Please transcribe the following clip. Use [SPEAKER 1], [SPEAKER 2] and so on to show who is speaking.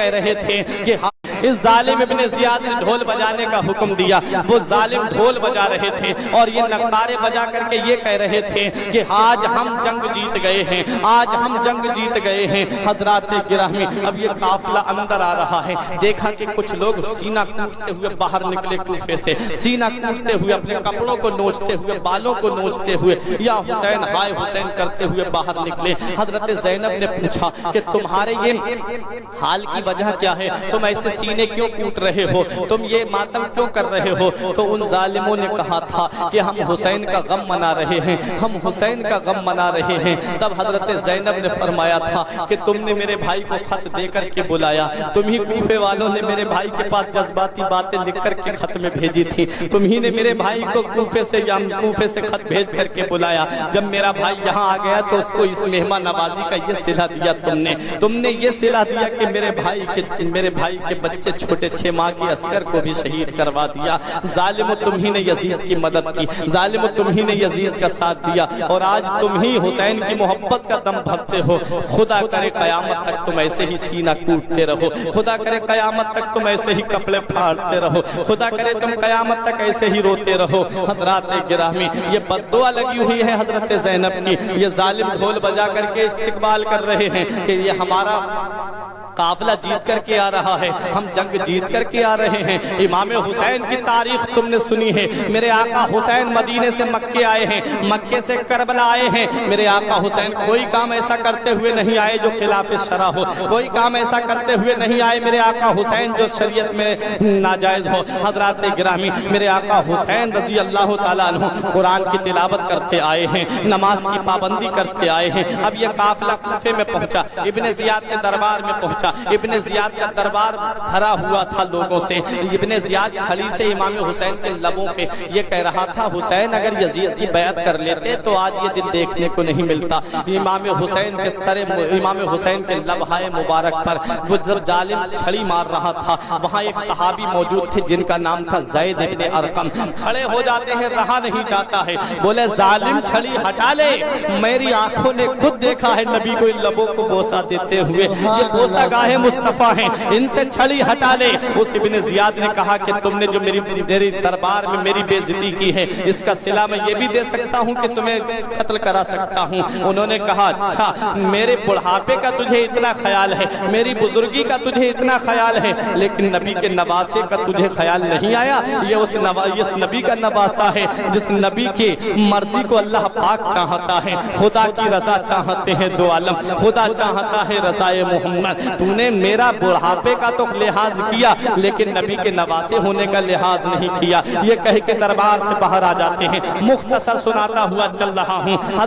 [SPEAKER 1] کہہ رہے تھے کہ اس ظالم ابن زیاد نے ڈھول بجانے کا حکم دیا. وہ ظالم ڈھول بجا رہے تھے اور یہ نقارے بجا کر کے یہ کہہ رہے تھے کہ آج ہم جنگ جیت گئے ہیں, آج ہم جنگ جیت گئے ہیں. حضرات گرامی, اب یہ قافلہ اندر آ رہا ہے. دیکھا کہ کچھ لوگ سینہ کوٹتے ہوئے باہر نکلے کوفے سے, سینہ کوٹتے ہوئے, اپنے کپڑوں کو نوچتے ہوئے, بالوں کو نوچتے ہوئے, یا حسین ہائے حسین کرتے ہوئے باہر نکلے. حضرت زینب نے پوچھا کہ تمہارے یہ حال کی وجہ کیا ہے, تم ایسے سینے کیوں کوٹ رہے ہو, تم یہ ماتم کیوں کر رہے ہو؟ تو ان ظالموں نے کہا تھا کہ ہم حسین کا غم منا رہے ہیں, ہم حسین کا غم منا رہے ہیں. تب حضرت زینب نے فرمایا تھا کہ تم نے میرے بھائی کو خط دے کر کے بلایا, تم ہی کوفے والوں نے میرے بھائی کے پاس جذباتی باتیں لکھ کر کے خط میں بھیجی تھی, تم ہی نے میرے بھائی کو کوفے سے خط بھیج کر کے بلایا. جب میرا بھائی یہاں آ گیا تو اس کو اس مہمان نوازی کا یہ صلہ دیا, تم نے یہ صلہ دیا کہ میرے بھائی کے بچے چھوٹے 6 ماہ کے اصغر کو بھی شہید کروا دیا. ظالمو, تم ہی نے یزید کی مدد کی, ظالمو تم ہی نے یزید کا ساتھ دیا, اور آج تم ہی حسین کی محبت کا دم بھرتے ہو. خدا کرے قیامت تک تم ایسے ہی سینہ کوٹتے رہو, خدا کرے قیامت تک تم ایسے ہی کپڑے پھاڑتے رہو, خدا کرے تم قیامت تک ایسے ہی روتے رہو. حضرات گرامی, یہ بددعا لگی ہوئی ہے حضرت زینب کی. یہ ظالم ڈھول بجا کر کے استقبال کر رہے ہیں کہ یہ ہمارا قافلہ جیت کر کے آ رہا ہے, ہم جنگ جیت کر کے آ رہے ہیں. امام حسین کی تاریخ تم نے سنی ہے. میرے آقا حسین مدینے سے مکے آئے ہیں, مکے سے کربلا آئے ہیں. میرے آقا حسین کوئی کام ایسا کرتے ہوئے نہیں آئے جو خلاف شرع ہو, کوئی کام ایسا کرتے ہوئے نہیں آئے میرے آقا حسین جو شریعت میں ناجائز ہو. حضرات گرامی, میرے آقا حسین رضی اللہ تعالیٰ عنہ قرآن کی تلاوت کرتے آئے ہیں, نماز کی پابندی کرتے آئے ہیں. اب یہ قافلہ کوفے میں پہنچا, ابن زیاد کے دربار میں پہنچا. ابن زیاد کا دربار بھرا ہوا تھا لوگوں سے. ابن زیاد چھڑی سے امام حسین کے لبوں پہ یہ کہہ رہا تھا, حسین اگر یزید کی بیعت کر لیتے تو آج یہ دن دیکھنے کو نہیں ملتا. امام حسین کے لبہائے مبارک پر وہ جب ظالم چھڑی مار رہا تھا, وہاں ایک صحابی موجود تھے جن کا نام تھا زید ابن ارقم. کھڑے ہو جاتے ہیں, رہا نہیں جاتا ہے, بولے ظالم چھڑی ہٹا لے, میری آنکھوں نے خود دیکھا ہے نبی کو ان لبوں کو بوسہ دیتے ہوئے, یہ بوسہ گاہ مصطفیٰ ہیں, ان سے چھڑی ہٹا لے. اس ابن زیاد نے کہا کہ تم نے جو میری دربار میں میری بے عزتی کی ہے, اس کا صلہ میں یہ بھی دے سکتا ہوں کہ تمہیں قتل کرا سکتا ہوں. انہوں نے کہا اچھا, میرے بڑھاپے کا تجھے اتنا خیال ہے, میری بزرگی کا تجھے اتنا خیال ہے, لیکن نبی کے نواسے کا تجھے خیال نہیں آیا. یہ اس نبی کا نواسا ہے جس نبی کی مرضی کو اللہ پاک چاہتا ہے. خدا کی رضا چاہتے ہیں دو عالم, خدا چاہتا ہے رضائے محمد. تو نے میرا بڑھاپے کا تو لحاظ کیا لیکن نبی کے نواسے ہونے کا لحاظ نہیں کیا. یہ کہہ کے دربار سے باہر آ جاتے ہیں. مختصر سناتا ہوا چل رہا ہوں.